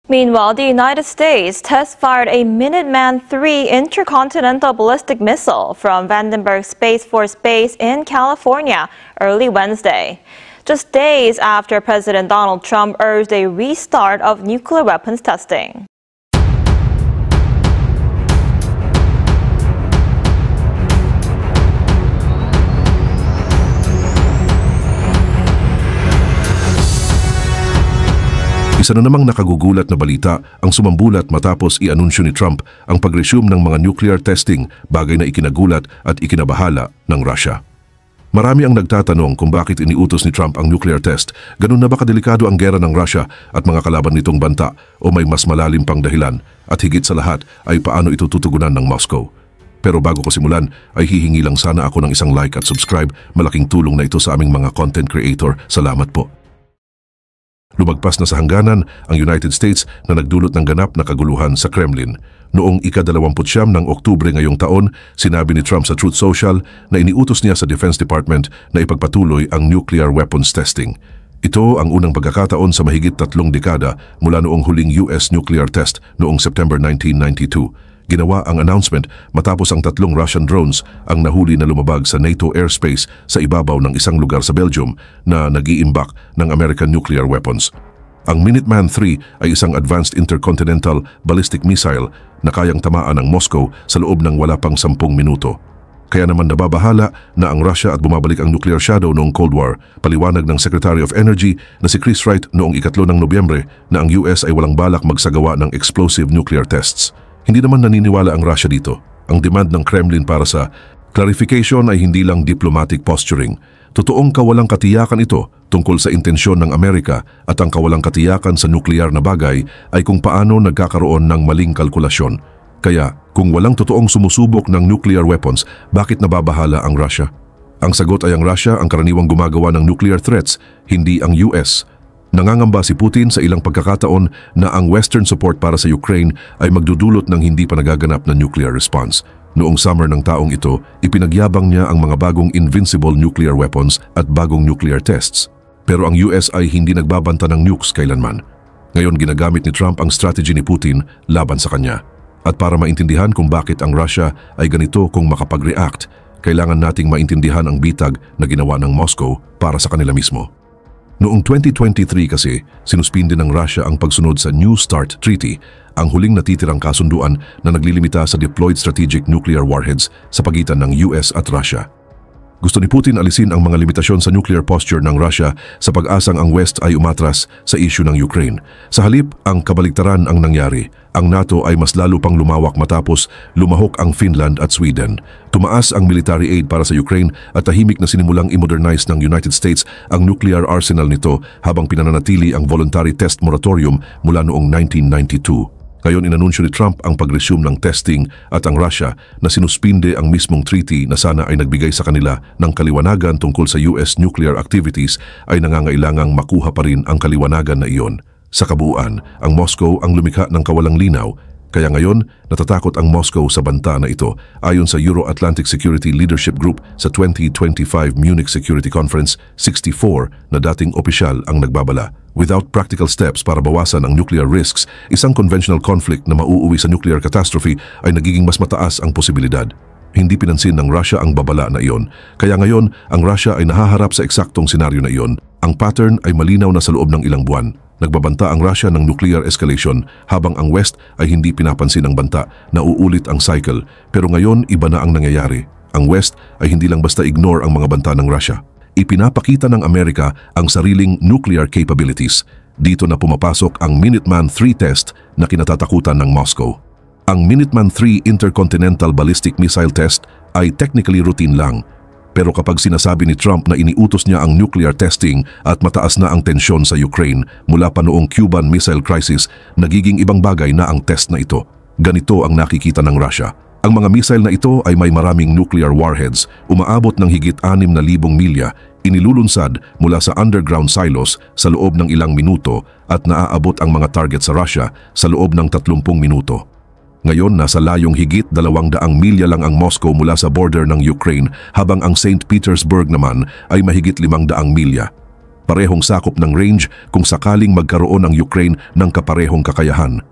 Meanwhile, the United States test-fired a Minuteman III intercontinental ballistic missile from Vandenberg Space Force Base in California early Wednesday, just days after President Donald Trump urged a restart of nuclear weapons testing. Isa na namang nakagugulat na balita ang sumambulat matapos i-anunsyo ni Trump ang pag-resume ng mga nuclear testing, bagay na ikinagulat at ikinabahala ng Russia. Marami ang nagtatanong kung bakit iniutos ni Trump ang nuclear test. Ganun na ba kadelikado ang gera ng Russia at mga kalaban nitong banta o may mas malalim pang dahilan? At higit sa lahat ay paano ito tutugunan ng Moscow? Pero bago ko simulan ay hihingi lang sana ako ng isang like at subscribe. Malaking tulong na ito sa aming mga content creator. Salamat po. Lumagpas na sa hangganan ang United States na nagdulot ng ganap na kaguluhan sa Kremlin. Noong ika-29 ng Oktubre ngayong taon, sinabi ni Trump sa Truth Social na iniutos niya sa Defense Department na ipagpatuloy ang nuclear weapons testing. Ito ang unang pagkakataon sa mahigit 3 dekada mula noong huling US nuclear test noong September 1992. Ginawa ang announcement matapos ang 3 Russian drones ang nahuli na lumabag sa NATO airspace sa ibabaw ng isang lugar sa Belgium na nag-iimbak ng American nuclear weapons. Ang Minuteman III ay isang advanced intercontinental ballistic missile na kayang tamaan ng Moscow sa loob ng wala pang 10 minuto. Kaya naman nababahala na ang Russia at bumabalik ang nuclear shadow noong Cold War. Paliwanag ng Secretary of Energy na si Chris Wright noong ika-3 ng Nobyembre na ang US ay walang balak magsagawa ng explosive nuclear tests. Hindi naman naniniwala ang Russia dito. Ang demand ng Kremlin para sa clarification ay hindi lang diplomatic posturing. Totoong kawalang katiyakan ito tungkol sa intensyon ng Amerika at ang kawalang katiyakan sa nuklear na bagay ay kung paano nagkakaroon ng maling kalkulasyon. Kaya kung walang totoong sumusubok ng nuclear weapons, bakit nababahala ang Russia? Ang sagot ay ang Russia ang karaniwang gumagawa ng nuclear threats, hindi ang US. Nangangamba si Putin sa ilang pagkakataon na ang Western support para sa Ukraine ay magdudulot ng hindi pa nagaganap na nuclear response. Noong summer ng taong ito, ipinagyabang niya ang mga bagong invincible nuclear weapons at bagong nuclear tests. Pero ang US ay hindi nagbabanta ng nukes kailanman. Ngayon ginagamit ni Trump ang strategy ni Putin laban sa kanya. At para maintindihan kung bakit ang Russia ay ganito kung makapag-react, kailangan nating maintindihan ang bitag na ginawa ng Moscow para sa kanila mismo. Noong 2023 kasi, sinuspinde ng Russia ang pagsunod sa New START Treaty, ang huling natitirang kasunduan na naglilimita sa deployed strategic nuclear warheads sa pagitan ng US at Russia. Gusto ni Putin alisin ang mga limitasyon sa nuclear posture ng Russia sa pag-asang ang West ay umatras sa issue ng Ukraine. Sa halip, ang kabaligtaran ang nangyari. Ang NATO ay mas lalo pang lumawak matapos lumahok ang Finland at Sweden. Tumaas ang military aid para sa Ukraine at tahimik na sinimulang i-modernize ng United States ang nuclear arsenal nito habang pinananatili ang voluntary test moratorium mula noong 1992. Ngayon inanunsyo ni Trump ang pag-resume ng testing at ang Russia na sinuspinde ang mismong treaty na sana ay nagbigay sa kanila ng kaliwanagan tungkol sa US nuclear activities ay nangangailangang makuha pa rin ang kaliwanagan na iyon. Sa kabuuan, ang Moscow ang lumikha ng kawalang linaw, kaya ngayon natatakot ang Moscow sa banta na ito ayon sa Euro-Atlantic Security Leadership Group sa 2025 Munich Security Conference. 64 na dating opisyal ang nagbabala. Without practical steps para bawasan ang nuclear risks, isang conventional conflict na mauuwi sa nuclear catastrophe ay nagiging mas mataas ang posibilidad. Hindi pinansin ng Russia ang babala na iyon. Kaya ngayon, ang Russia ay nahaharap sa eksaktong senaryo na iyon. Ang pattern ay malinaw na sa loob ng ilang buwan. Nagbabanta ang Russia ng nuclear escalation habang ang West ay hindi pinapansin ang banta na uulit ang cycle. Pero ngayon, iba na ang nangyayari. Ang West ay hindi lang basta ignore ang mga banta ng Russia. Ipinapakita ng Amerika ang sariling nuclear capabilities. Dito na pumapasok ang Minuteman III test na kinatatakutan ng Moscow. Ang Minuteman III Intercontinental Ballistic Missile Test ay technically routine lang. Pero kapag sinasabi ni Trump na iniutos niya ang nuclear testing at mataas na ang tensyon sa Ukraine mula pa noong Cuban Missile Crisis, nagiging ibang bagay na ang test na ito. Ganito ang nakikita ng Russia. Ang mga missile na ito ay may maraming nuclear warheads, umaabot ng higit 6,000 milya, inilulunsad mula sa underground silos sa loob ng ilang minuto at naaabot ang mga target sa Russia sa loob ng 30 minuto. Ngayon, nasa layong higit 200 milya lang ang Moscow mula sa border ng Ukraine habang ang St. Petersburg naman ay mahigit 500 milya. Parehong sakop ng range kung sakaling magkaroon ang Ukraine ng kaparehong kakayahan.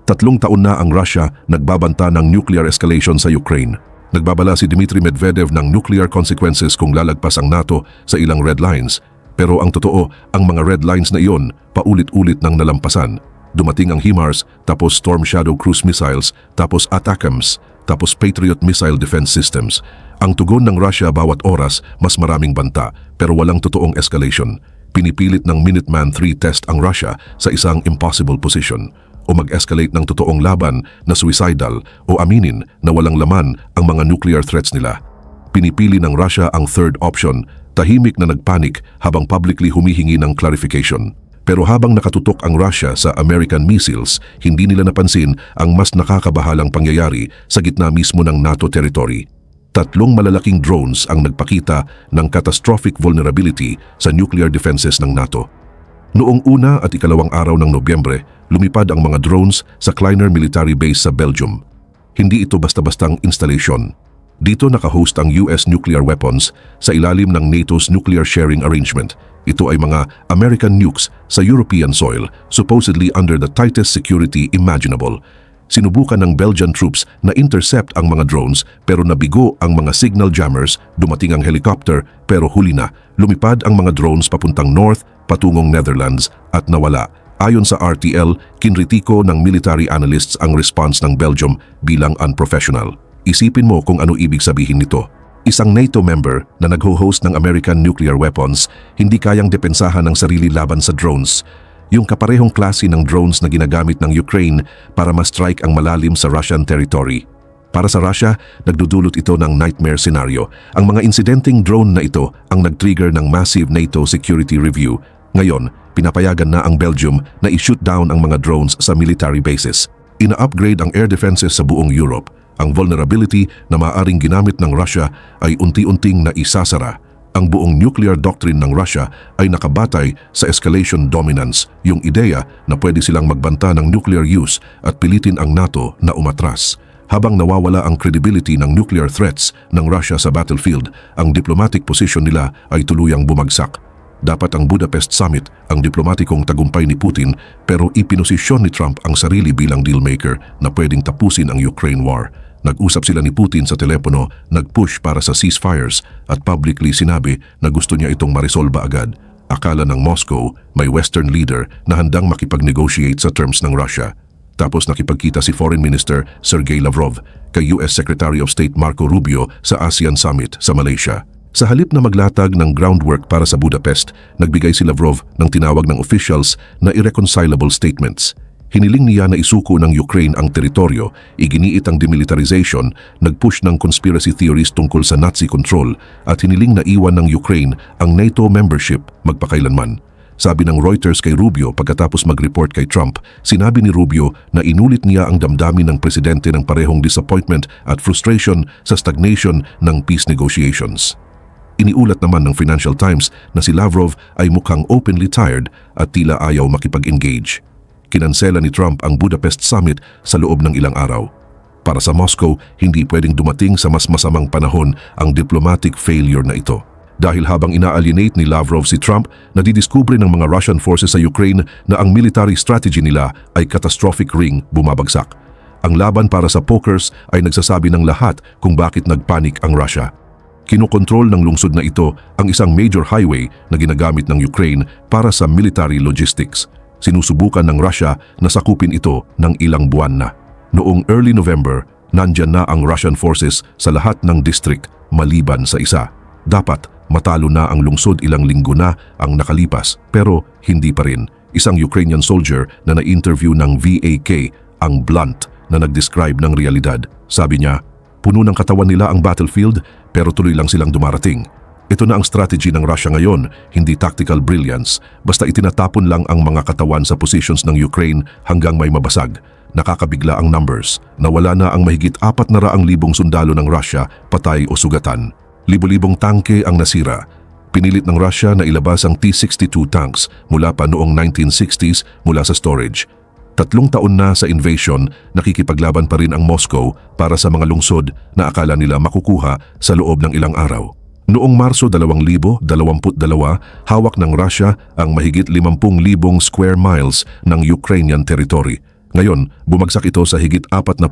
3 taon na ang Russia nagbabanta ng nuclear escalation sa Ukraine. Nagbabala si Dmitry Medvedev ng nuclear consequences kung lalagpas ang NATO sa ilang red lines. Pero ang totoo, ang mga red lines na iyon paulit-ulit nang nalampasan. Dumating ang HIMARS, tapos Storm Shadow cruise missiles, tapos ATACMS, tapos Patriot missile defense systems. Ang tugon ng Russia bawat oras, mas maraming banta, pero walang totoong escalation. Pinipilit ng Minuteman III test ang Russia sa isang impossible position, o mag-escalate ng totoong laban na suicidal, o aminin na walang laman ang mga nuclear threats nila. Pinipili ng Russia ang third option, tahimik na nagpanik habang publicly humihingi ng clarification. Pero habang nakatutok ang Russia sa American missiles, hindi nila napansin ang mas nakakabahalang pangyayari sa gitna mismo ng NATO territory. 3 malalaking drones ang nagpakita ng catastrophic vulnerability sa nuclear defenses ng NATO. Noong 1 at 2 araw ng Nobyembre, lumipad ang mga drones sa Kleiner Military Base sa Belgium. Hindi ito basta-bastang installation. Dito naka-host ang US nuclear weapons sa ilalim ng NATO's nuclear sharing arrangement. Ito ay mga American nukes sa European soil, supposedly under the tightest security imaginable. Sinubukan ng Belgian troops na intercept ang mga drones pero nabigo ang mga signal jammers, dumating ang helicopter pero huli na. Lumipad ang mga drones papuntang north, patungong Netherlands at nawala. Ayon sa RTL, kinritiko ng military analysts ang response ng Belgium bilang unprofessional. Isipin mo kung ano ibig sabihin nito. Isang NATO member na nagho-host ng American nuclear weapons, hindi kayang depensahan ang sarili laban sa drones. Yung kaparehong klase ng drones na ginagamit ng Ukraine para ma-strike ang malalim sa Russian territory. Para sa Russia, nagdudulot ito ng nightmare scenario. Ang mga insidenteng drone na ito ang nag-trigger ng massive NATO security review. Ngayon, pinapayagan na ang Belgium na i-shoot down ang mga drones sa military bases. Ina-upgrade ang air defenses sa buong Europe. Ang vulnerability na maaaring ginamit ng Russia ay unti-unting naisasara. Ang buong nuclear doctrine ng Russia ay nakabatay sa escalation dominance, yung ideya na pwede silang magbanta ng nuclear use at pilitin ang NATO na umatras. Habang nawawala ang credibility ng nuclear threats ng Russia sa battlefield, ang diplomatic position nila ay tuluyang bumagsak. Dapat ang Budapest Summit ang diplomatikong tagumpay ni Putin, pero ipinosisyon ni Trump ang sarili bilang dealmaker na pwedeng tapusin ang Ukraine war. Nag-usap sila ni Putin sa telepono, nag-push para sa ceasefires at publicly sinabi na gusto niya itong marisolba agad. Akala ng Moscow may Western leader na handang makipag-negotiate sa terms ng Russia. Tapos nakipagkita si Foreign Minister Sergey Lavrov kay US Secretary of State Marco Rubio sa ASEAN Summit sa Malaysia. Sa halip na maglatag ng groundwork para sa Budapest, nagbigay si Lavrov ng tinawag ng officials na irreconcilable statements. Hiniling niya na isuko ng Ukraine ang teritoryo, iginiit ang demilitarization, nag-push ng conspiracy theories tungkol sa Nazi control at hiniling na iwan ng Ukraine ang NATO membership magpakailanman. Sabi ng Reuters kay Rubio pagkatapos mag-report kay Trump, sinabi ni Rubio na inulit niya ang damdamin ng presidente ng parehong disappointment at frustration sa stagnation ng peace negotiations. Iniulat naman ng Financial Times na si Lavrov ay mukhang openly tired at tila ayaw makipag-engage. Kinansela ni Trump ang Budapest Summit sa loob ng ilang araw. Para sa Moscow, hindi pwedeng dumating sa mas masamang panahon ang diplomatic failure na ito. Dahil habang ina-alienate ni Lavrov si Trump, nadidiskubre ng mga Russian forces sa Ukraine na ang military strategy nila ay catastrophic ring bumabagsak. Ang laban para sa pokers ay nagsasabi ng lahat kung bakit nagpanik ang Russia. Kinokontrol ng lungsod na ito ang isang major highway na ginagamit ng Ukraine para sa military logistics. Sinusubukan ng Russia na sakupin ito ng ilang buwan na. Noong early November, nandyan na ang Russian forces sa lahat ng district maliban sa isa. Dapat matalo na ang lungsod ilang linggo na ang nakalipas, pero hindi pa rin. Isang Ukrainian soldier na na-interview ng VAK ang blunt na nag-describe ng realidad. Sabi niya, puno ng katawan nila ang battlefield pero tuloy lang silang dumarating. Ito na ang strategy ng Russia ngayon, hindi tactical brilliance. Basta itinatapon lang ang mga katawan sa positions ng Ukraine hanggang may mabasag. Nakakabigla ang numbers. Nawala na ang mahigit 400,000 sundalo ng Russia, patay o sugatan. Libo-libong tangke ang nasira. Pinilit ng Russia na ilabas ang T-62 tanks mula pa noong 1960s mula sa storage. 3 taon na sa invasion, nakikipaglaban pa rin ang Moscow para sa mga lungsod na akala nila makukuha sa loob ng ilang araw. Noong Marso 2022, hawak ng Russia ang mahigit 50,000 square miles ng Ukrainian territory. Ngayon, bumagsak ito sa higit 40,000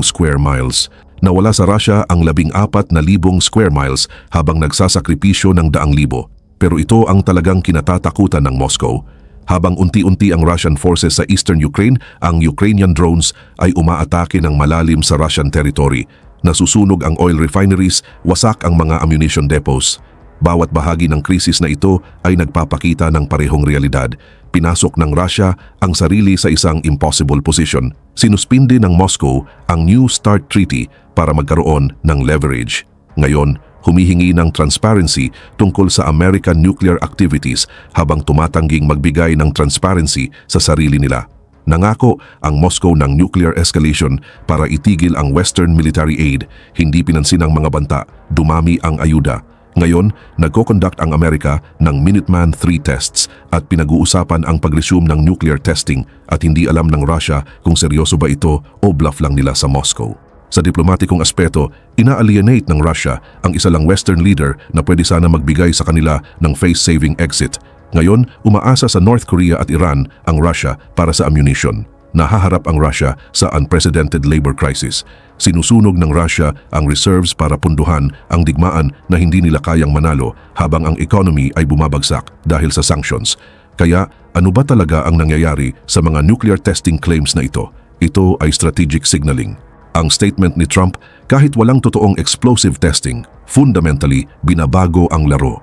square miles. Nawala sa Russia ang 14,000 square miles habang nagsasakripisyo ng 100,000. Pero ito ang talagang kinatatakutan ng Moscow. Habang unti-unti ang Russian forces sa eastern Ukraine, ang Ukrainian drones ay umaatake ng malalim sa Russian territory. Nasusunog ang oil refineries, wasak ang mga ammunition depots. Bawat bahagi ng krisis na ito ay nagpapakita ng parehong realidad. Pinasok ng Russia ang sarili sa isang impossible position. Sinuspinde ng Moscow ang New START Treaty para magkaroon ng leverage. Ngayon, humihingi ng transparency tungkol sa American nuclear activities habang tumatangging magbigay ng transparency sa sarili nila. Nangako ang Moscow ng nuclear escalation para itigil ang Western military aid. Hindi pinansin ang mga banta, dumami ang ayuda. Ngayon, nagko-conduct ang Amerika ng Minuteman III tests at pinag-uusapan ang pag-resume ng nuclear testing at hindi alam ng Russia kung seryoso ba ito o bluff lang nila sa Moscow. Sa diplomatikong aspeto, ina-alienate ng Russia ang isa lang Western leader na pwede sana magbigay sa kanila ng face-saving exit. Ngayon, umaasa sa North Korea at Iran ang Russia para sa ammunition. Nahaharap ang Russia sa unprecedented labor crisis. Sinusunog ng Russia ang reserves para punduhan ang digmaan na hindi nila kayang manalo habang ang economy ay bumabagsak dahil sa sanctions. Kaya ano ba talaga ang nangyayari sa mga nuclear testing claims na ito? Ito ay strategic signaling. Ang statement ni Trump, kahit walang totoong explosive testing, fundamentally binabago ang laro.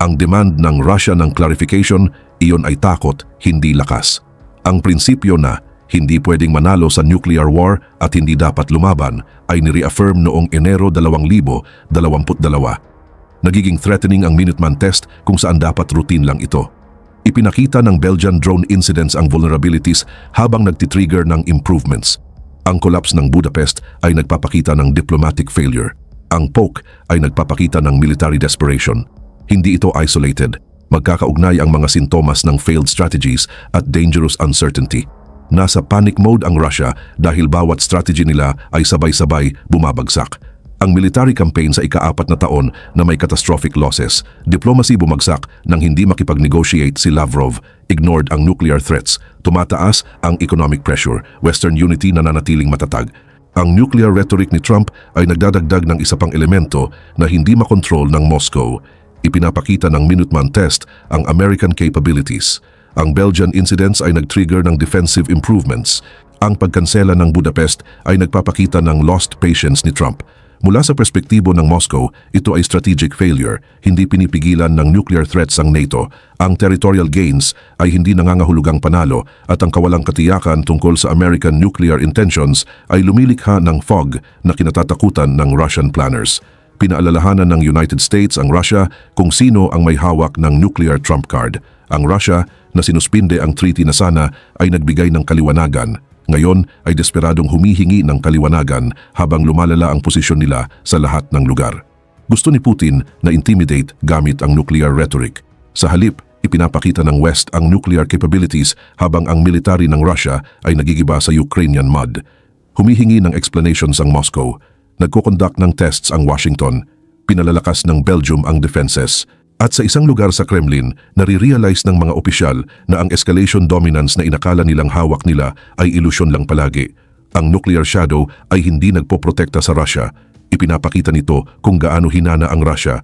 Ang demand ng Russia ng clarification, iyon ay takot, hindi lakas. Ang prinsipyo na hindi pwedeng manalo sa nuclear war at hindi dapat lumaban ay ni-reaffirm noong Enero 2022. Nagiging threatening ang Minuteman test kung saan dapat routine lang ito. Ipinakita ng Belgian drone incidents ang vulnerabilities habang nagtitrigger ng improvements. Ang collapse ng Budapest ay nagpapakita ng diplomatic failure. Ang POC ay nagpapakita ng military desperation. Hindi ito isolated. Magkakaugnay ang mga sintomas ng failed strategies at dangerous uncertainty. Nasa panic mode ang Russia dahil bawat strategy nila ay sabay-sabay bumabagsak. Ang military campaign sa ika-4 na taon na may catastrophic losses. Diplomacy bumagsak nang hindi makipag-negotiate si Lavrov. Ignored ang nuclear threats. Tumataas ang economic pressure. Western unity nananatiling matatag. Ang nuclear rhetoric ni Trump ay nagdadagdag ng isa pang elemento na hindi makontrol ng Moscow. Ipinapakita ng Minuteman test ang American capabilities. Ang Belgian incidents ay nag-trigger ng defensive improvements. Ang pagkansela ng Budapest ay nagpapakita ng lost patience ni Trump. Mula sa perspektibo ng Moscow, ito ay strategic failure. Hindi pinipigilan ng nuclear threats ang NATO. Ang territorial gains ay hindi nangangahulugang panalo at ang kawalang katiyakan tungkol sa American nuclear intentions ay lumilikha ng fog na kinatatakutan ng Russian planners. Pinaalalahanan ng United States ang Russia kung sino ang may hawak ng nuclear trump card. Ang Russia na sinuspinde ang treaty na sana ay nagbigay ng kaliwanagan. Ngayon ay desperadong humihingi ng kaliwanagan habang lumalala ang posisyon nila sa lahat ng lugar. Gusto ni Putin na intimidate gamit ang nuclear rhetoric. Sa halip, ipinapakita ng West ang nuclear capabilities habang ang military ng Russia ay nagigiba sa Ukrainian mud. Humihingi ng explanations ang Moscow. Nagko-conduct ng tests ang Washington, pinalalakas ng Belgium ang defenses, at sa isang lugar sa Kremlin, nare-realize ng mga opisyal na ang escalation dominance na inakala nilang hawak nila ay ilusyon lang palagi. Ang nuclear shadow ay hindi nagpoprotekta sa Russia. Ipinapakita nito kung gaano hinana ang Russia